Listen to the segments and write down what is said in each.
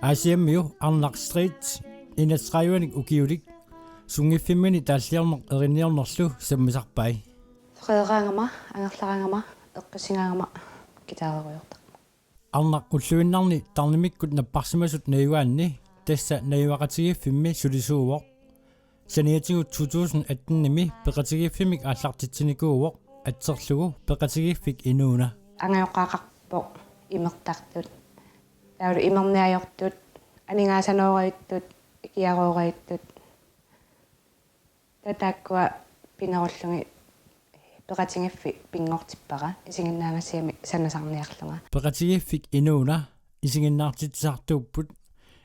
ASMU Arnaq Street inasrayuanik ukiulik sungiffimini taallierneq erinniornerlu sammisarpai Frederaangama angerlarangama eqqisigaangama kitaareruyortaq Arnaq ulluinnarni tarnimikkut napparsimasut nayuaanni tassa nayuaqatigiffimmi sulisuuvoq saniatigut 2018-nimi peqatigiffimik aallartitsinikuuvoq atserlugu peqatigiffik inuuna angayoqqaaqarpoq imertartut taulu imerniajortut aningaasanooriittut ikiarooriittut tatakkua pinerullungi peqatigiffi pingortippara isinginnaangasiami sanasarniarlunga peqatigiffik inuuna isinginnaartitsartuupput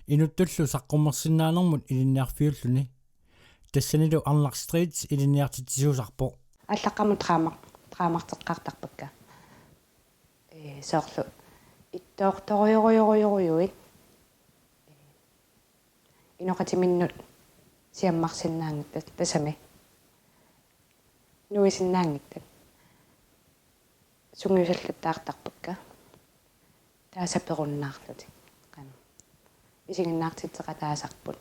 inuttullu saqqummersinnaanermut ilinniarfiulluni тассанилу Arnaq Street илинниартитсуусарпо аллаққамут траамартеққартарпакка соорлу иттоорторюруйуруйуруйуит иноқатиминнут сиаммарсиннаангиттат тасами нуисиннаангиттат сунгиусаллаттаартарпакка таасаперуннаарлути қана исигиннаартитсеқа таасарпут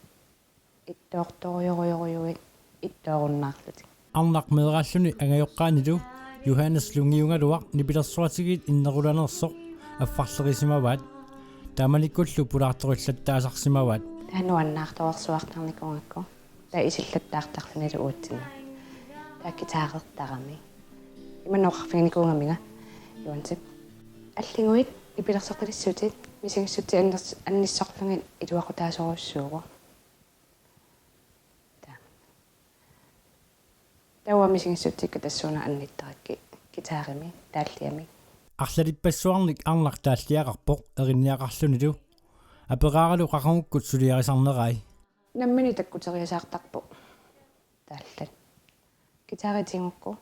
иттоорторюруйуруйуит иттооруннаарлути Arnaq meeraalluni angajoqqaanilu Johannes Lungiungaluaq nipilерсуатигит иннеруланерсоq аффарлерисимаваат тааманиккуллу пулаарториллаттаасарсимаваат таануаннаарторерсуартарникунгакку та исиллаттаартарлунилу уутсина тааккитаареэртарами иманоқарфигникуунгамига юансип аллингуит ипилерсерталиссуутит мисигиссути анниссорлугит илуақутаасоруссууго тауа мисигиссутикка тассууна анниттаракки китаарими тааллиами арлалиппассуарник Arnaq тааллиақарпоқ эринниақарлунилу аперааралу қақангуккут сулиарисарнерай наммини таккутериасаартарпу тааллат китааритингукку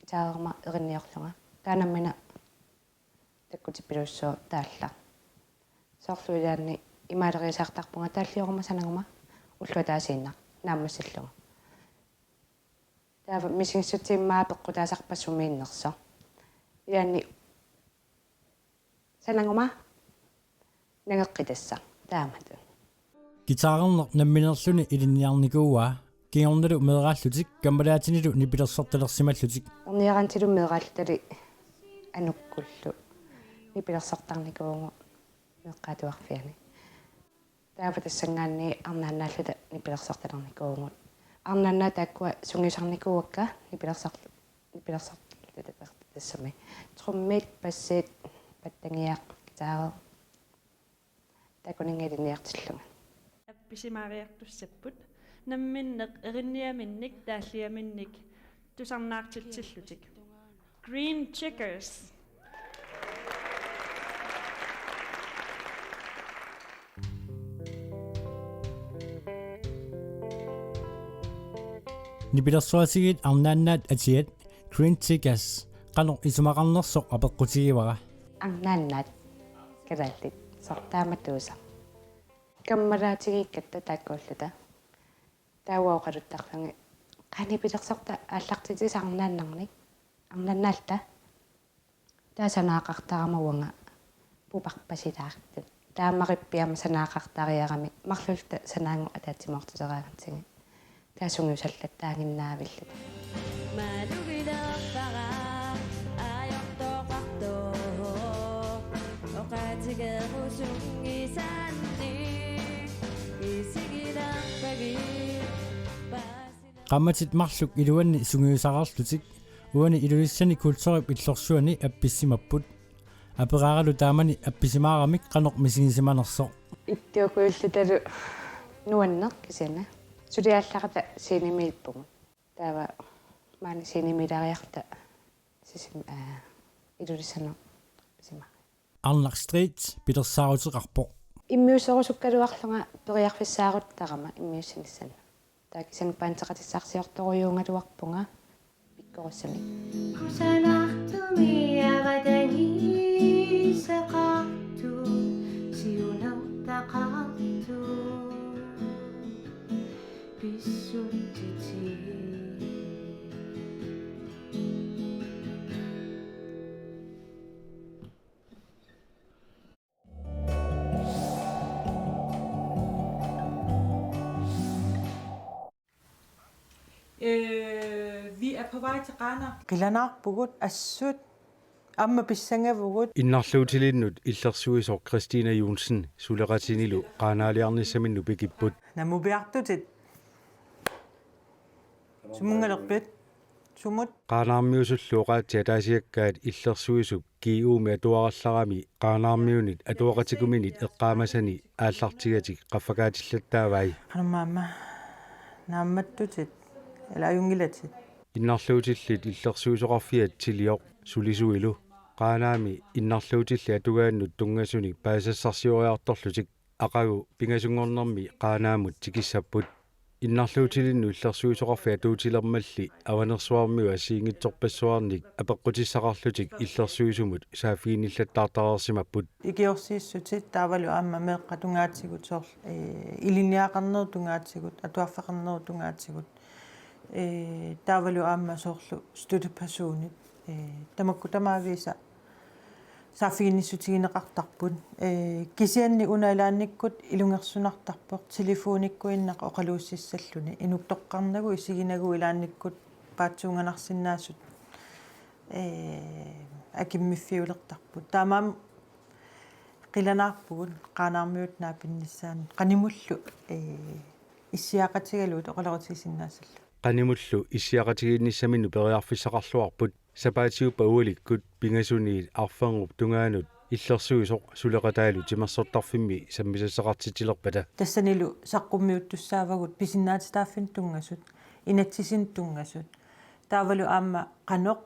китаарерма эринниорлунга таанаммина таккутиппилуссоо таалла соорлуилаанни имаалериасаартарпунга тааллиорма санагума уллуа таасииннар нааммассаллуга таава мисигиссутииммаа пеққутаасарпассумииннерсо илаанни санагума нагеққитасса таамату гитаарернер намминерлүни илинниарникууаа киорналу меэрааллутик камбалаатинилу нипилерсорталерсималлутик орниарантилу меэрааллутали ануккуллу нипилерсортарникуугу меққаатуарфиани таава тассангаанни арнаанааллута нипилерсорталерникуугут арнанна тааккуа сунгисарникууакка нипилерсарлута тассами труммит пассит паттангиақ таа такунингилиниартиллунга апписимаариартуссаппут намминнеқ эринниаминник тааллиаминник тусарнаартитсиллутик Green Checkers нипилерсуатигит арнааннаат атиат Green Checkers qanor isumaqarnersoq apeqqutigivaqa арнааннаат калааллит сортааматууса каммалаатигиккатта тааккууллута таауаоқалуттарланги qanipilерсорта ааллартитисарнааннарник арнааннаалта таасанаақартарамауанга пупарпасилаартут тааммақиппиама санаақартариарами марлулта санаангу атаатсимоортусераагатсиги таасунгиусаллаттаагиннаавиллут малугилерпара аёртоқарто оқатигерусунгисаанни исигиларпаги qammatit marluk iluanni sungiusaqarlutik uani iluissani kulturip illorsuani appissimapput aperaaralu taamani appisimaaramik qanoq misigisimanersoq иттиукуиллуталу нуаннеқ кисана сулиаалларата синемииппугу таава маани синемилариарта сисим илулисано сима Arnaq Street пилерсаарутеқарпо иммиусерусуккалуарлунга периарфиссааруттарама иммиуссинissana таакисан паантеқатиссарсиорторуйуунгалуарпунга пиккоруссами кусалартуми авадани сақарту сиунартақарту писсуттити Vi er på vej til Qaanaaq. Qilanarpugut assut amma pissangavugut. Innarluutilinnut illersuisor Christina Jonsen suleratinilu qaanaaliarnissaminnu pikipput. Namubiartutit. Sumungalerpit. Sumut. Qaanaarmiusulluuqaatsi ataasiakkaat illersuisuk kiiuumi atuarallarami qaanaarmiunit atuaqatikuminit eqqaamasani aallartigatik qaffakaatillattaavai. Qanummaamma naammattutit alaajungilatit. Innarluutillit illersuisoqarfiat tilioq sulisuilu qaanaami innarluutilli atugaannut tungasuni paasassarsioriartorlutik aqagu pingasungornermi qaanaamut tikissapput innarluutilinnu illersuisoqarfi atuutilermalli avanersuarmiu asiingitsorpassuarnik apeqqutissaqarlutik illersuisumut saafiinillattaartarersimapput ikiorsiissutit taavalu aamma meeqqatungaatigut soorl iliniaqarnertungaatigut atuarfaqarnertungaatigut taavalu aamma soorlu stutipassuunit tamakku tamaavisa saafiinissutigineqartarput kisianni unalaannikkut ilungersunartarpoq telefonikkuinnaqa oqaluussissalluni inuktoqqarnagu isiginagu ilaannikkut paatsuunganarsinnaassut akimmifiulertarput taamaam qilanaarpugut qaanaarmiut naapinnissaani qanimullu issiaqatigaluut oqalorutigisinnaassallu qanimullu issiaqatigiinnissaminu periarfissaqarluarput sapaatiuppa ualikkut pingasuniit arfangup tungaanut illersuisoq suleqataalu timersortarfimmi sammisassaqartitilerpata тассанилу саққуммиуттуссаавагут писиннаатитааффин тунгасут инатсисин тунгасут таавалу аама қаноқ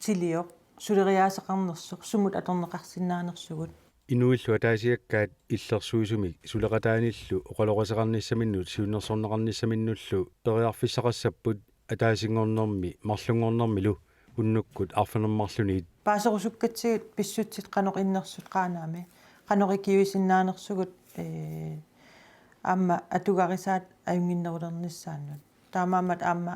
тилиоқ сулериаасеқарнерсоқ сумут аторнеқарсиннаанерсугут инуиллу атаасиаккаат иллерсуисумик сулеқатааниллу оқалоқасақарниссаминнут сиуннерсорнеқарниссаминнуллу периарфиссақассаппут атаасингорнерми марлунгорнермилу уннуккут арфанермарлуниит паасерусуккатсигут писсутсит қаноқ иннерсут қаанаами қаноқикиуисиннаанерсугут аама атугарисаат аюнгиннерулерниссааннут таамаамат аама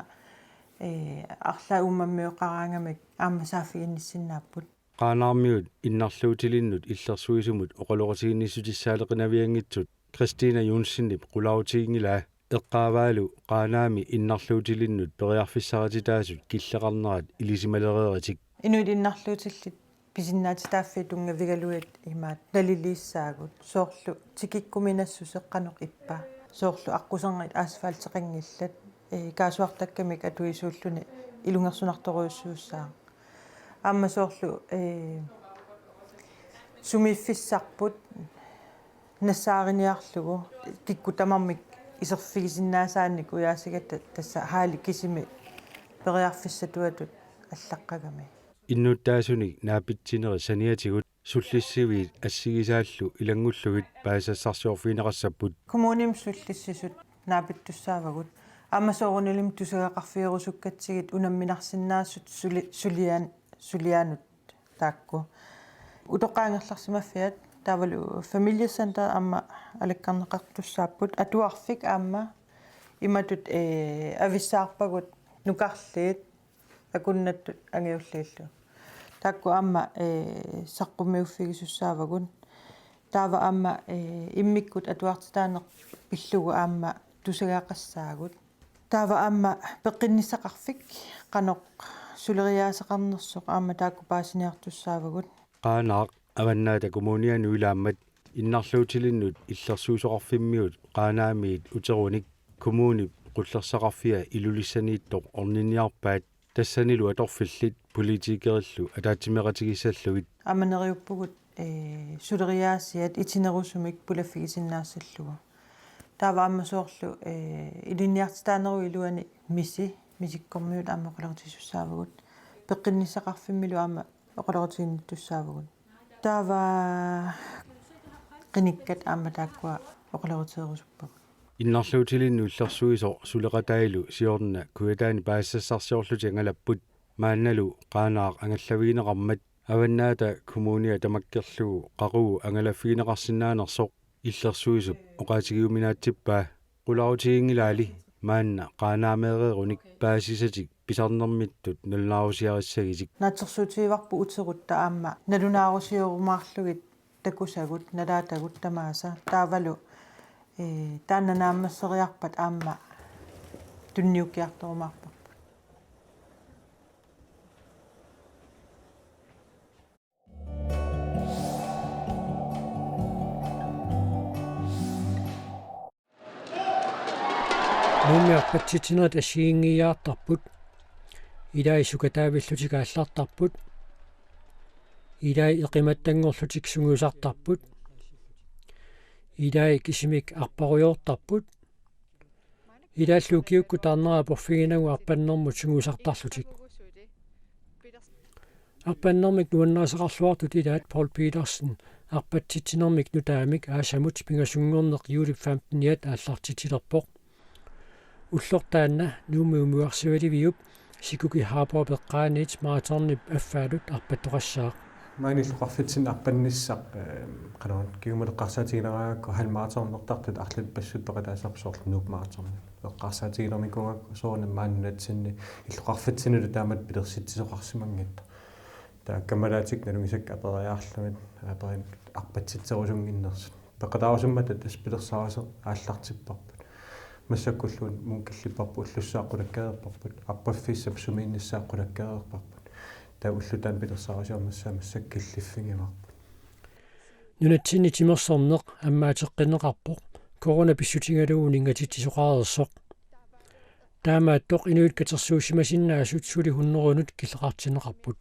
арлаа уммаммиоқараангамик аама саафигинниссиннааппут qaanaarmiut innarluutilinнут иллерсуисумут оқалоқатигинниссутиссаалеқинавиангитсут Christina Jonsenip qulautiingilaa eqqaavaalu qaanaami innarluutilinнут periarfissaratitaasut killeqarnerat ilisimalerieritik inuit innarluutillit pisinnaatitaaффи тунгавигалуит имаат налилииссаагут соорлу тикиккуминассу сеққанеқ иппа соорлу аққусернит асфальтеқингиллат каасуартаккамик атуисууллуни илунгерсунарторуйуссууссаа аама соорлу сумиффиссарпут нассаариниарлугу киккутамармик исерфигисиннаасаанник уяасигатта тасса хаали кисими периарфиссатуатут аллаққагами иннуттаасуник наапитсинери саниатигут суллиссивиит ассигисааллу илангуллугит паасассарсиорфинеқассаппут коммуним суллиссисут наапиттуссаавагут аамасоорунилим тусагақарфиерусуккатсигит унамминарсиннаассут сулиаанут таакку утоқаангерларсимаффиат тавалу фамилиасцентер аама алаккарнеқартуссааппут атуарфик аама иматут ависсаарпагут нукарлиит акуннаттут ангиуллииллу таакку аама саққуммиуффигисуссаавагун таава аама иммиккут атуартитаанеқ пиллугу аама тусагаақассаагут таава аама пеққиннисақарфик қаноқ сулериаасеқарнерсоқ аама таакку паасиниартуссаавагут qaanaaq аваннаата коммуниану илааммат иннарлуутилиннут иллерсуусоқарфиммиут qaanaamiit утеруник коммуни qullersaqarfia ilulissaniittoq orniniarpaat тассанилу аторфиллит политикериллу атаатимеқатигиссаллугит аманериуппугут сулериаасиат итинерусумик пулаффигисиннаассаллугу таава аммасоорлу илинниартитаанеру илуани мисиккормиут аммақалертисуссаавагут пеққиннисақарфиммилу аама оқалертиинниттуссаавагут таава қиниккат аама тааккуа оқалертерусуппагут иннарлуутилинну иллерсуисо сулеқатаилу сиорна куятаани паассассарсиорлути ангалаппут маанналу qaanaaq ангаллавигинеқармат аваннаата коммуниа тамаккерлугу қақугу ангалаффигинеқарсинаанерсоқ иллерсуисуп оқаатигиуминаатсиппаа qulaarutigiнгилаали маанна qaanaamеереруник паасисатик писарнермиттут налнаарусиариссагисик наатсерсуутиварпу утерутта аама налунаарусиорумаарлугит такусагут налаатагут тамааса таавалу тааннанааммассериарпат аама тунниуккиарторумаарпарпут нуумиарпатситинерит ассигингиаартарпут илаи сукатаавиллутик ааллартарпут илаи эқиматтангорлутик сунгусартарпут илаи кисимик арпаруйоортарпут илааллукиукку таарнера порфигинагу арпаннэрмут сунгусартарлутик арпаннэрмик нуаннаасеқарлуартут илаат Paul Petersen арпатситинэрмик нутаамик аасамут пингасунгорнеқ юлип 15-иат ааллартитилерпоқ уллортаанна нуумиумуарсиваливиуп сикуки хапоо пеққааниит мараторнип аффаалут арпаттоқассаа мааниллоқарфитсин арпанниссақ канаан киумалеққарсаатигинераакко халмааторнертартут арлут пассут пеқатаасарпсоорлу нууп мараторни эққарсаатигинермикунга соорна мааннатсинни иллоқарфитсинулу таамат пилерситсисоқарсимангатта таа камалаатик налугисак апериаарлумит аперин арпатситсерусунгиннерс пеқатаусуммата тас пилерсаасо ааллартиппарпут массаккуллуун мункиллиппарпу уллуссааққулаккаерпарпут арпаффиссап сумииннссааққулаккаерпарпут таа уллутаан пилерсаасуамассаа массаккиллиффигимарпут нунатсинни тимерсорнеқ аммаатеққинеқарпоқ корона писсутингалуун ингатитсоқарерсоқ таамааттоқ инуит катерсуусимасиннаасут сули хуннерунут киллеқартинеқарпут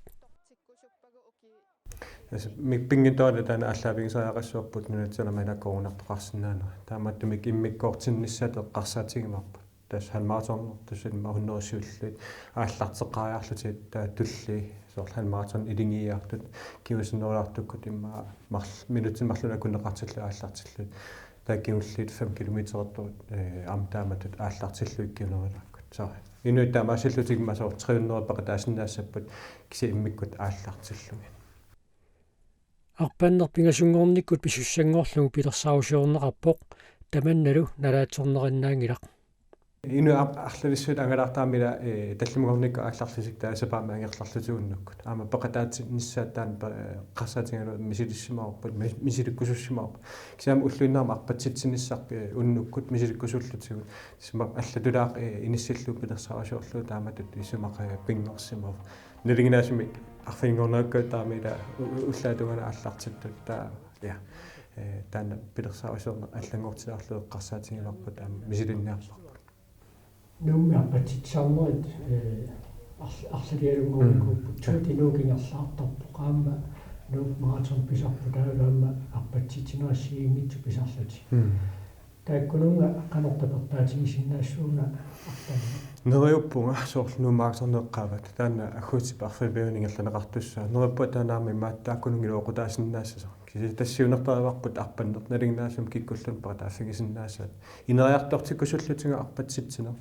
микпингитооле таана аллаавигисаақассуарпут нунатсана мана коронартоқарсинаана таамааттумик иммиккоортинниссаат эққарсаатигимарпут тас халмааторнер тусинма хуннерисиуллуит ааллартеққариарлутит таа тулли соорлу халмааторн илингиартут кивусиннериартуккут имма марл минутин марлуна куннеқартилла ааллартиллуит таа киуллит 5 километертуут амтааматут ааллартиллуик киунерилааккут саа инуит таамаасиллутигма соор 300 пақатаасиннаассаппут киси иммиккут ааллартиллуги арпаннер пингасунгорниккут писуссангорлугу пилерсаусиорнеқарпоқ таманналу налаатсорнериннаангилақ ину арлависсут ангалаартаамила таллимугорникка аалларлисик таасапаама ангерларлутууннуккут аама пеқатаатси ниссааттаан қарсаатингалу мисилиссимаарпут мисиликкусуссимаарпут кисаама уллуиннаама арпатситсиниссақ уннуккут мисиликкусуллутигут сима аллатулаақ иниссиллу пилерсаусиорлу тааматут исумақа пингорсимав нилигинаасми арфингорнакка таамила уллаатугана ааллартиттут таа я таана пилерсаусиорне аллангортилаарлу қарсаатингиларпут таама мисилинниарпарпут нуумиарпатситсаарнерит арлалиалунгорникууппут туутинуугингерлаартарпу qaamma нууп маратон писарпу таалаама арпатситинерассигингитсу писарлути тааккунунга канортапертаатигисиннаассууна артарна нериуппунга соорлу нуумааксорнеққават таана аггуутип арфибеунингерланеқартуссаа нериппа таанаами мааттааккунунгилуоқутаасиннаассасо киси тассиунерпариварпут арпаннерт налингнаасум киккуллун паратааффигисиннаассаат инериартортиккусуллутинга арпатситсинер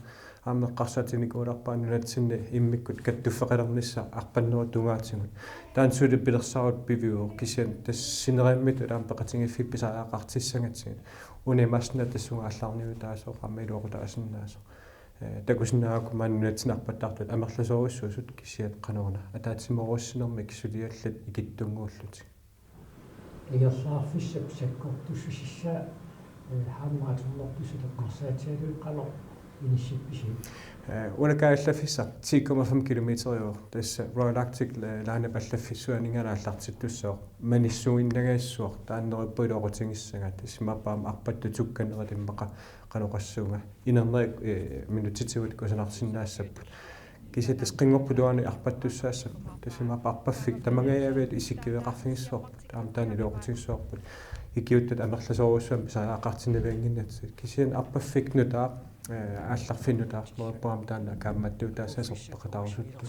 аамеққарсаатиникууларпаанунатсинни иммиккут каттуффеқалернisса арпаннерут тунгаатсигут таансуули пилерсаарут пивиу кисиан тассинериаммит улаам пеқатингиффипписааақартиссангатсигит унимасна тассунга аллаарниу таасоо қаммилуоқутаасиннаасо такусинааку мааннуатсинарпаттартут амерласооруссуусут кисиат канорна атаатсиморуссинерми кисулиаллат икиттунгууллути игерлаарфиссап саккортуссусисса хааммааторнортусулеққарсаатиалуи қало инисипписи унакааллаффиссар 10,5 километриор тасса Royal Arctic лаанапаллаффиссуанингаанааллартиттуссоо маниссуиннагаассуар тааннериппуилоорутингиссага тассимаппаама арпаттутукканералиммақа каноқассуунга инернерик минутитсигут кусанарсиннаассаппут кисатас қингорпулуани арпаттуссаассаппут тассимаппа арпаффик тамагаявит исиккивеқарфигиссуарпут таамтаани лоорутингиссуарпут икиуттат амерласооруссуам писааақартиннавиангиннатсит кисиан арпаффикнутаа аалларфиннутаа морпаам таана каамматтуу таассасорпеқатаарусутту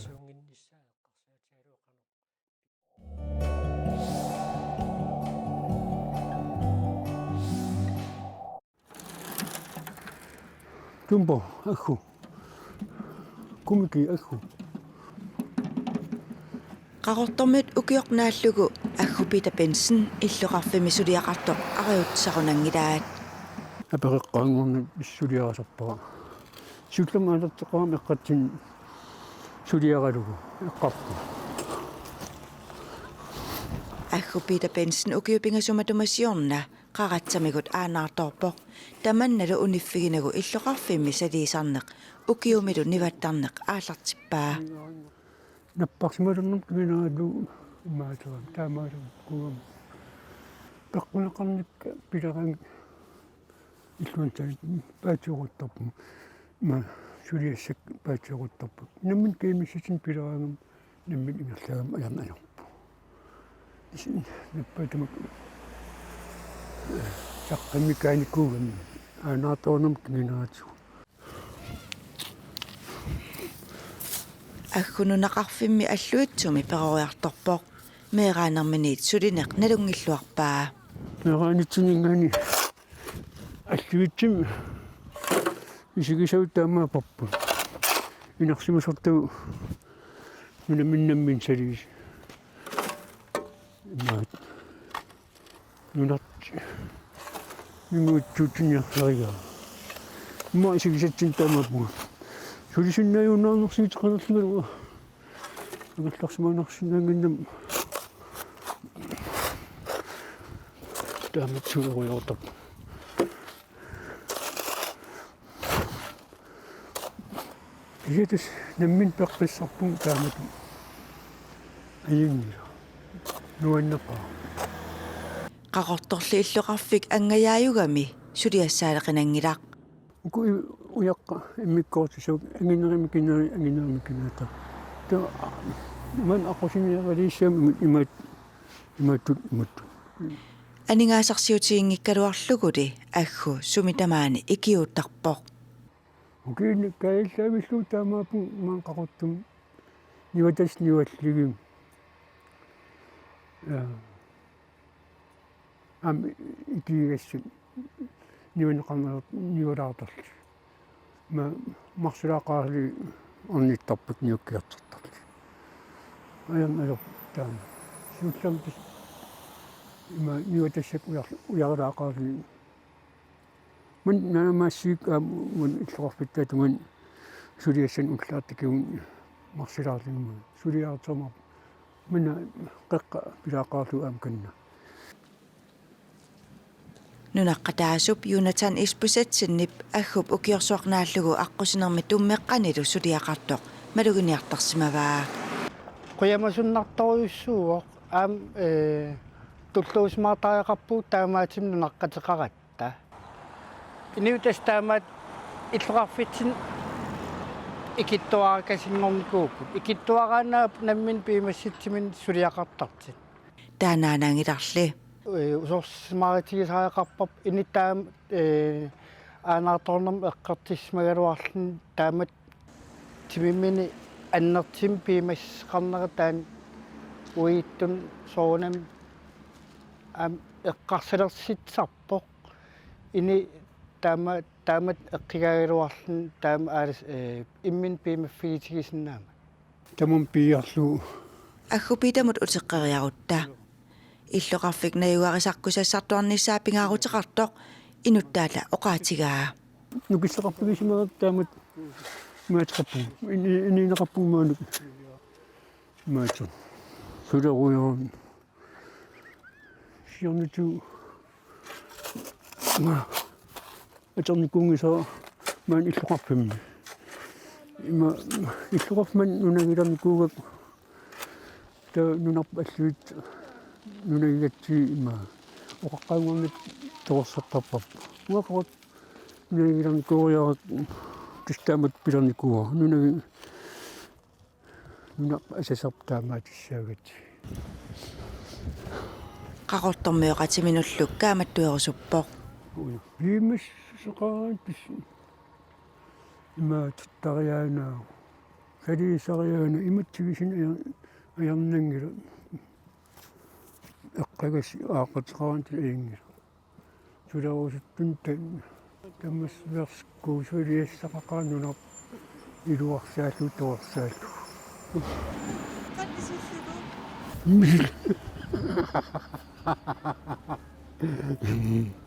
тумбо аху кумики аху qaqortormut ukiornaallugu аггупита пенсен иллоқарфими сулиақартоқ ариутсарунангилаат апереққаангорна иссулиарасарпара суллумаалертеқарми эққатсин сулиаралугу эққарпу аггупита пенсен укиупингасуматумасиорна qaratsamikut aanаарторпоқ таманналу униффигинагу иллоқарфимми салиисарнеқ укиумилу ниваттарнеқ аалартиппаа наппарсималуннум киминаалу имаатера таамаалу куам пеққунеқарникка пилеран иллуантаит паатиуруттарпу ма сулиассак паатиорутторпут наммин кемисситин пилераангам наммин ингерлаагам аярнаалерпу наппатамак саққамикааникуугам анаатоонам кинаатсу аггунунақарфимми аллуитсуми перориарторпоқ меэраанерминит сулинеқ налунгиллуарпаа меэраанитсинингаани аллуитсими исигисавут таамаа парпу инарсимасортагу нунаминнаммин салис имаат нунат нуутсуутинниарларигаа ма исигисатсин таамаапу сулисуннааюннаанерсиитеқалерлугу агалларсимаанерсинаангиннам тааматсулеруйортап иетес наммин пеққиссарпун таамату аюнни нуаннапа қақорторли иллоқарфик ангаяаюгами сулиассаалеқинангилаақ уку уяққа иммиккоортисук ангинерими кинари ангинерими кинаата та ман аққусиниаралииссаами имааттут анингаасарсиутиингиккалуарлугули аггу сумитамаани икиуттарпоқ укиинни каиллаавиллуу таамаапу маан қақуттум ниватас ниваллигим икигассут ниванеқарнерут нивалаартарли ма марсулаақарли орниттарпут ниуккиартартарли аян таама сулламтис има ниватассак уярлаақарли ман намассик ман иллоқарфиттаатуган сулиассан уллаартикигун марсулаарлимма сулиаартерма мана қеққа пилаақаарлу амканна нунаққатаасуп юнатан испусатсиннип аггуп укиорсуарнааллугу аққусинерми туммеққанилу сулиақартоқ малугиниартарсимаваа қуямасуннарторюссууоқ аам туллуусмаатариақарпуу таамаатим нунаққатеқаратта иниутас таамаат иллоқарфитсин икиттуаракасингорникууппут икиттуараанаа наммин пимасситсимин сулиақартартит таанаанангиларли усорсмаатигисаақарпап инитаам аанаарторнам эққартисмагалуарлун таамат тимиммини аннертим пимассеқарнеритаан уииттун соонам ам эққарсалерситсарпоқ ини таамат эққигагалуарлун таама аалис иммин пимаффигитигисиннаама тамун пиарлу аггупитамут утеққериарутта иллоқарфик наюарисаққусассартуарниссаа пингаарутеқартоқ инуттаала оқаатигаа нукиссақарпигисимаат таамат маатеқарпу ининеқарпуумаанук маатер сулеруйорн сиорниту ма атерникунгиса маан иллоқарпимми има иллоқарфман нунагиларникуугак та нунарп аллуит нунагигатси има оқаққангорнит торсартарпап уаққот нунагиларникууриарак тистаамат пилерникуа нунақ асасартаамаатиссаагати қақортормиоқатиминуллук кааматтуерусуппоқ вимис соқарантис има туттариаанаа салисариаана иматсигисин аярнангила эққагас аақатеқарантил иингила сулерусуттун таммас верскуу сулиассақақаанунар илуарсааллу тоорсааллу Kan